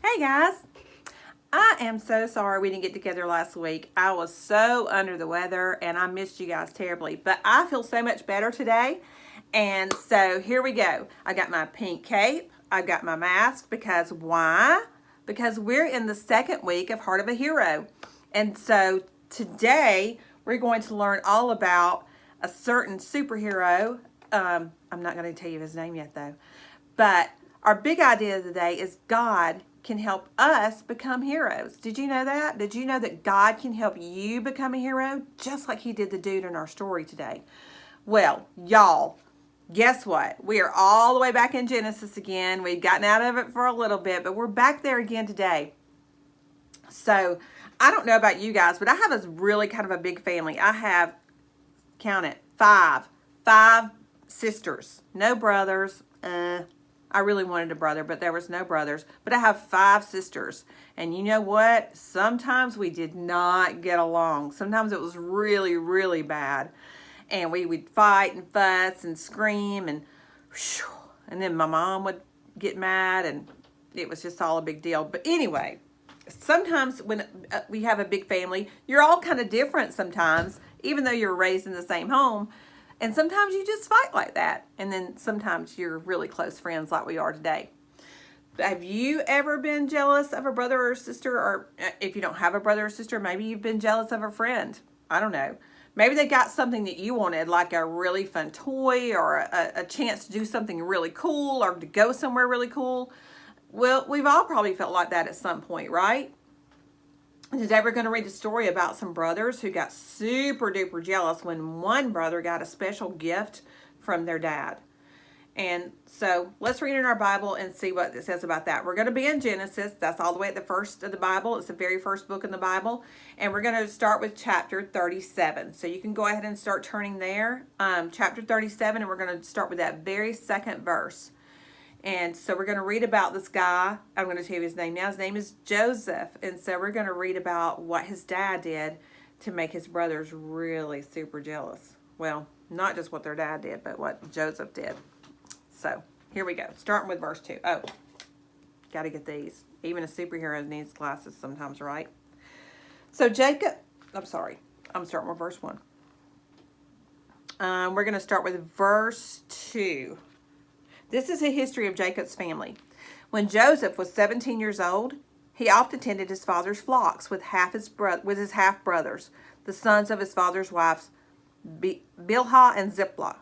Hey guys, I am so sorry we didn't get together last week. I was so under the weather and I missed you guys terribly, but I feel so much better today. And so here we go. I got my pink cape, I got my mask because why? Because we're in the second week of Heart of a Hero. And so today we're going to learn all about a certain superhero. I'm not going to tell you his name yet though. But our big idea of the day is God can help us become heroes. Did you know that? Did you know that God can help you become a hero just like he did the dude in our story today? Well, y'all, guess what? We are all the way back in Genesis again. We've gotten out of it for a little bit, but we're back there again today. So, I don't know about you guys, but I have a really kind of a big family. I have, count it, five sisters, no brothers. I really wanted a brother, but there was no brothers. But I have five sisters. And you know what? Sometimes we did not get along. Sometimes it was really, really bad. And we would fight and fuss and scream and then my mom would get mad and it was just all a big deal. But anyway, sometimes when we have a big family, you're all kind of different sometimes, even though you're raised in the same home. And sometimes you just fight like that. And then sometimes you're really close friends like we are today. Have you ever been jealous of a brother or sister? Or if you don't have a brother or sister, maybe you've been jealous of a friend. I don't know. Maybe they got something that you wanted, like a really fun toy or a chance to do something really cool or to go somewhere really cool. Well, we've all probably felt like that at some point, right? Today we're going to read a story about some brothers who got super duper jealous when one brother got a special gift from their dad. And so let's read in our Bible and see what it says about that. We're going to be in Genesis. That's all the way at the first of the Bible. It's the very first book in the Bible. And we're going to start with chapter 37. So you can go ahead and start turning there. Chapter 37, and we're going to start with that very second verse. And so we're going to read about this guy. I'm going to tell you his name now. His name is Joseph. And so we're going to read about what his dad did to make his brothers really super jealous. Well, not just what their dad did, but what Joseph did. So here we go. Starting with verse 2. Oh, got to get these. Even a superhero needs glasses sometimes, right? So Jacob, I'm starting with verse 1. We're going to start with verse 2. This is a history of Jacob's family. When Joseph was 17 years old, he often tended his father's flocks with his half brothers, the sons of his father's wives, Bilhah and Zilpah.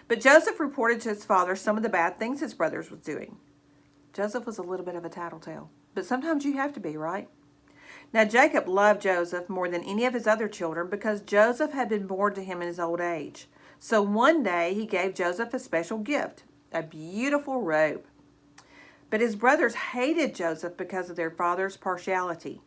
But Joseph reported to his father some of the bad things his brothers was doing. Joseph was a little bit of a tattletale, but sometimes you have to be, right? Now Jacob loved Joseph more than any of his other children because Joseph had been born to him in his old age. So one day he gave Joseph a special gift, a beautiful robe. But his brothers hated Joseph because of their father's partiality.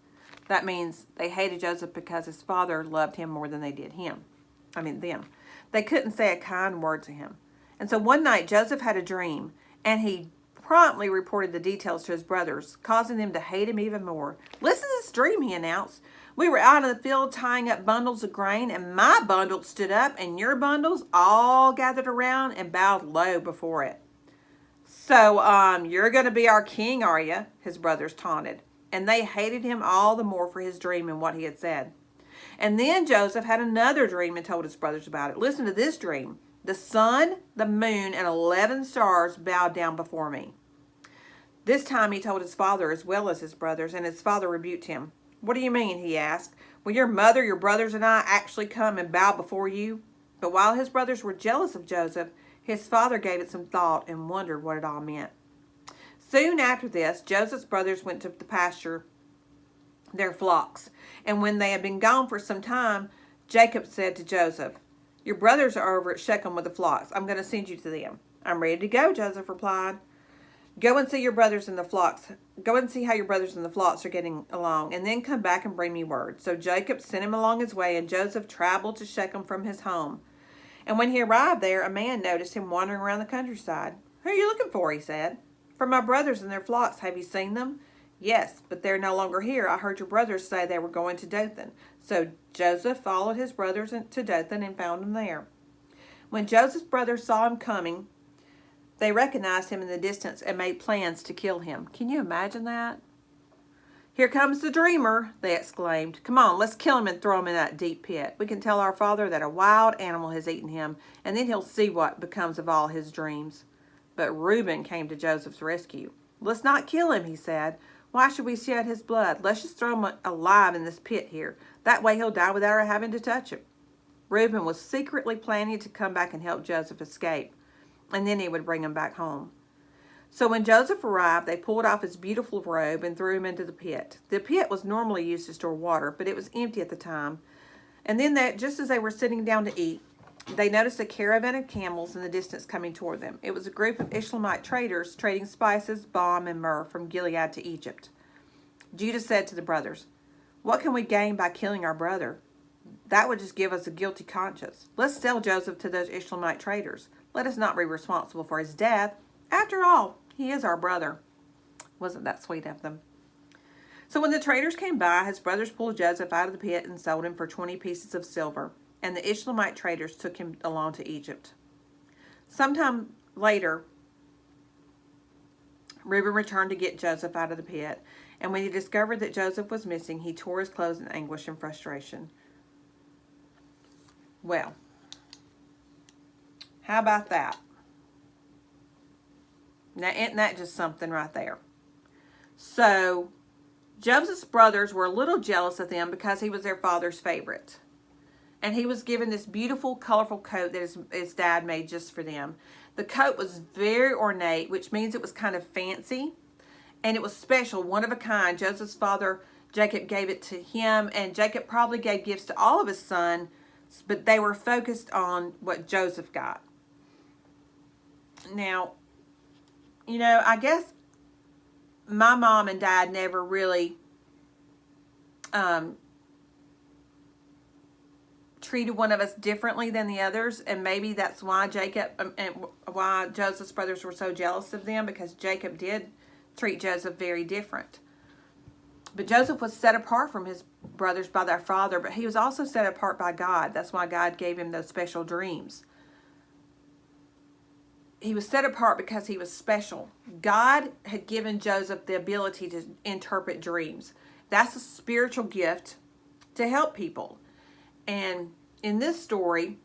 That means they hated Joseph because his father loved him more than they did them. They couldn't say a kind word to him. And so one night Joseph had a dream, and he promptly reported the details to his brothers, causing them to hate him even more. "Listen to this dream," he announced. "We were out in the field tying up bundles of grain, and my bundle stood up, and your bundles all gathered around and bowed low before it." "So, you're going to be our king, are you?" his brothers taunted. And they hated him all the more for his dream and what he had said. And then Joseph had another dream and told his brothers about it. "Listen to this dream. The sun, the moon, and 11 stars bowed down before me." This time he told his father as well as his brothers, and his father rebuked him. "What do you mean?" he asked. "Will your mother, your brothers, and I actually come and bow before you?" But while his brothers were jealous of Joseph, his father gave it some thought and wondered what it all meant. Soon after this, Joseph's brothers went to the pasture their flocks. And when they had been gone for some time, Jacob said to Joseph, "Your brothers are over at Shechem with the flocks. I'm going to send you to them." "I'm ready to go," Joseph replied. Go and see how your brothers in the flocks are getting along, and then come back and bring me word." So Jacob sent him along his way, and Joseph traveled to Shechem from his home. And when he arrived there, a man noticed him wandering around the countryside. "Who are you looking for?" he said. "For my brothers and their flocks. Have you seen them?" "Yes, but they're no longer here. I heard your brothers say they were going to Dothan." So Joseph followed his brothers to Dothan and found them there. When Joseph's brothers saw him coming, They recognized him in the distance and made plans to kill him. Can you imagine that? "Here comes the dreamer," they exclaimed. "Come on, let's kill him and throw him in that deep pit. We can tell our father that a wild animal has eaten him, and then he'll see what becomes of all his dreams." But Reuben came to Joseph's rescue. "Let's not kill him," he said. "Why should we shed his blood? Let's just throw him alive in this pit here. That way he'll die without our having to touch him." Reuben was secretly planning to come back and help Joseph escape, and then he would bring him back home. So when Joseph arrived, they pulled off his beautiful robe and threw him into the pit. The pit was normally used to store water, but it was empty at the time. And then, just as they were sitting down to eat, they noticed a caravan of camels in the distance coming toward them. It was a group of Ishmaelite traders trading spices, balm, and myrrh from Gilead to Egypt. Judah said to the brothers, "What can we gain by killing our brother? That would just give us a guilty conscience. Let's sell Joseph to those Ishmaelite traders. Let us not be responsible for his death. After all, he is our brother." Wasn't that sweet of them? So when the traders came by, his brothers pulled Joseph out of the pit and sold him for 20 pieces of silver, and the Ishmaelite traders took him along to Egypt. Sometime later, Reuben returned to get Joseph out of the pit, and when he discovered that Joseph was missing, he tore his clothes in anguish and frustration. Well, how about that? Now, isn't that just something right there? So, Joseph's brothers were a little jealous of them because he was their father's favorite. And he was given this beautiful, colorful coat that his dad made just for them. The coat was very ornate, which means it was kind of fancy. And it was special, one of a kind. Joseph's father, Jacob, gave it to him. And Jacob probably gave gifts to all of his sons, but they were focused on what Joseph got. Now, you know, I guess my mom and dad never really treated one of us differently than the others, and maybe that's why and why Joseph's brothers were so jealous of them, because Jacob did treat Joseph very different. But Joseph was set apart from his brothers by their father, but he was also set apart by God. That's why God gave him those special dreams. He was set apart because he was special. God had given Joseph the ability to interpret dreams. That's a spiritual gift to help people. And in this story,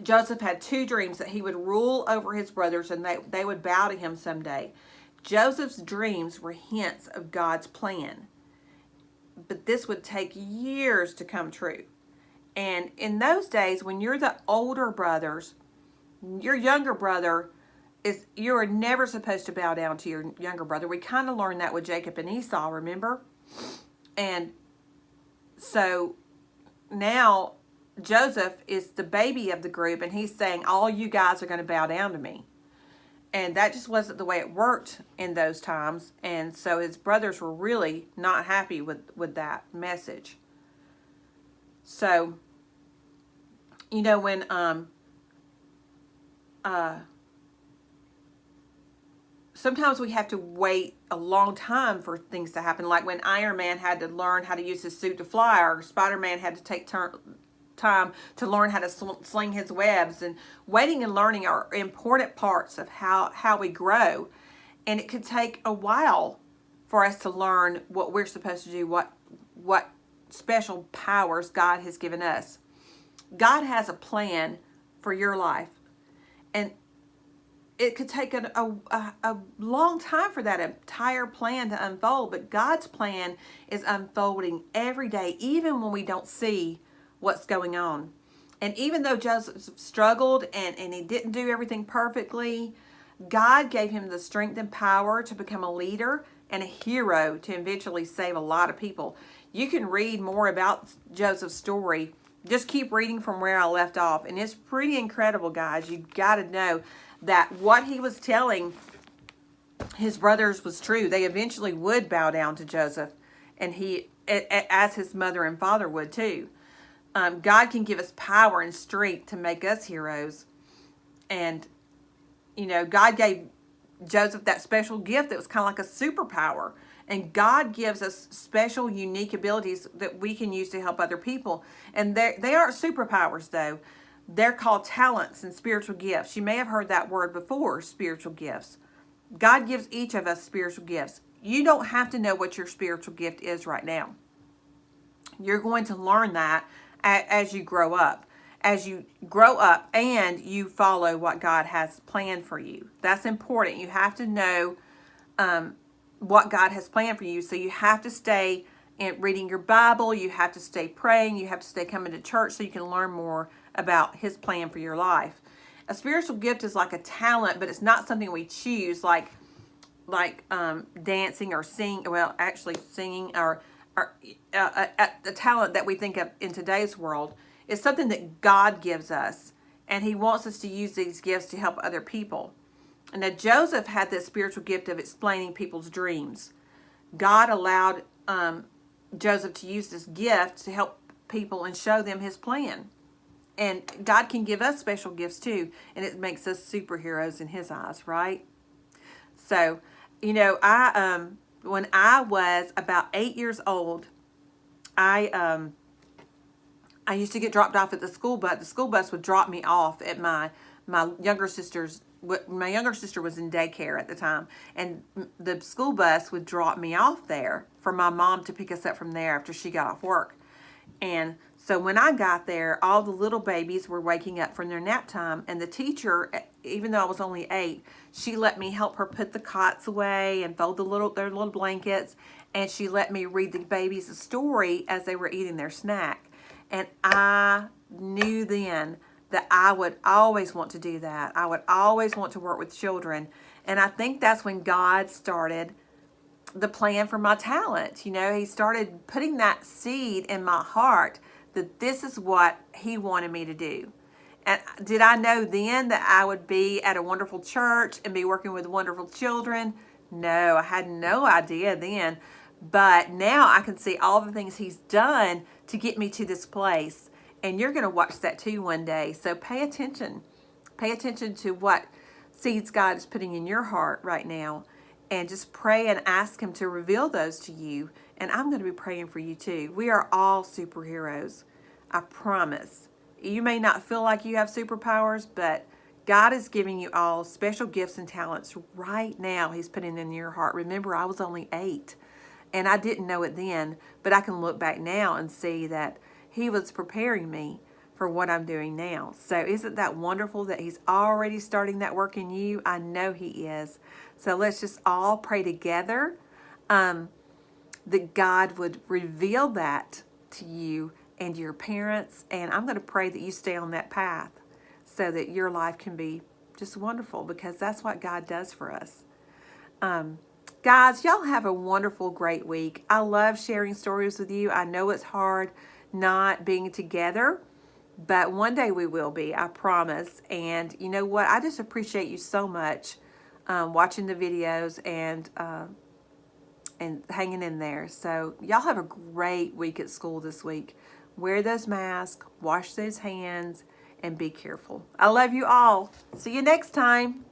Joseph had 2 dreams that he would rule over his brothers and they would bow to him someday. Joseph's dreams were hints of God's plan. But this would take years to come true. And in those days, when you're the older brothers, your younger brother you are never supposed to bow down to your younger brother. We kind of learned that with Jacob and Esau, remember? And so now Joseph is the baby of the group, and he's saying, all you guys are going to bow down to me. And that just wasn't the way it worked in those times. And so his brothers were really not happy with that message. So, you know, when sometimes we have to wait a long time for things to happen, like when Iron Man had to learn how to use his suit to fly, or Spider-Man had to take time to learn how to sling his webs. And waiting and learning are important parts of how we grow, and it could take a while for us to learn what we're supposed to do, what special powers God has given us. God has a plan for your life, and it could take a long time for that entire plan to unfold, but God's plan is unfolding every day, even when we don't see what's going on. And even though Joseph struggled and he didn't do everything perfectly, God gave him the strength and power to become a leader and a hero to eventually save a lot of people. You can read more about Joseph's story. Just keep reading from where I left off. And it's pretty incredible, guys. You got to know that what he was telling his brothers was true. They eventually would bow down to Joseph, and he, as his mother and father would too. God can give us power and strength to make us heroes. And, you know, God gave Joseph that special gift that was kind of like a superpower. And God gives us special, unique abilities that we can use to help other people. And they aren't superpowers, though. They're called talents and spiritual gifts. You may have heard that word before, spiritual gifts. God gives each of us spiritual gifts. You don't have to know what your spiritual gift is right now. You're going to learn that as you grow up. As you grow up and you follow what God has planned for you. That's important. You have to know what God has planned for you. So you have to stay reading your Bible. You have to stay praying. You have to stay coming to church so you can learn more about His plan for your life. A spiritual gift is like a talent, but it's not something we choose, like dancing or singing. Well, actually singing or a talent that we think of in today's world is something that God gives us, and He wants us to use these gifts to help other people. And now Joseph had this spiritual gift of explaining people's dreams. God allowed Joseph to use this gift to help people and show them His plan. And God can give us special gifts too, and it makes us superheroes in His eyes, right? So, I when I was about 8 years old, I used to get dropped off at the school bus. The school bus would drop me off at my younger sister's. My younger sister was in daycare at the time, and the school bus would drop me off there for my mom to pick us up from there after she got off work. And so when I got there, all the little babies were waking up from their nap time, and the teacher, even though I was only 8, she let me help her put the cots away and fold their little blankets, and she let me read the babies a story as they were eating their snack. And I knew then that I would always want to do that. I would always want to work with children. And I think that's when God started the plan for my talent. He started putting that seed in my heart that this is what He wanted me to do. And did I know then that I would be at a wonderful church and be working with wonderful children? No, I had no idea then. But now I can see all the things He's done to get me to this place. And you're going to watch that too one day. So pay attention. Pay attention to what seeds God is putting in your heart right now. And just pray and ask Him to reveal those to you. And I'm going to be praying for you too. We are all superheroes. I promise. You may not feel like you have superpowers, but God is giving you all special gifts and talents right now. He's putting them in your heart. Remember, I was only 8. And I didn't know it then. But I can look back now and see that He was preparing me for what I'm doing now. So isn't that wonderful that He's already starting that work in you? I know He is. So let's just all pray together that God would reveal that to you and your parents. And I'm going to pray that you stay on that path so that your life can be just wonderful, because that's what God does for us. Guys, y'all have a wonderful, great week. I love sharing stories with you. I know it's hard not being together, but one day we will be, I promise. And you know what? I just appreciate you so much watching the videos and hanging in there. So y'all have a great week at school this week. Wear those masks, wash those hands, and be careful. I love you all. See you next time.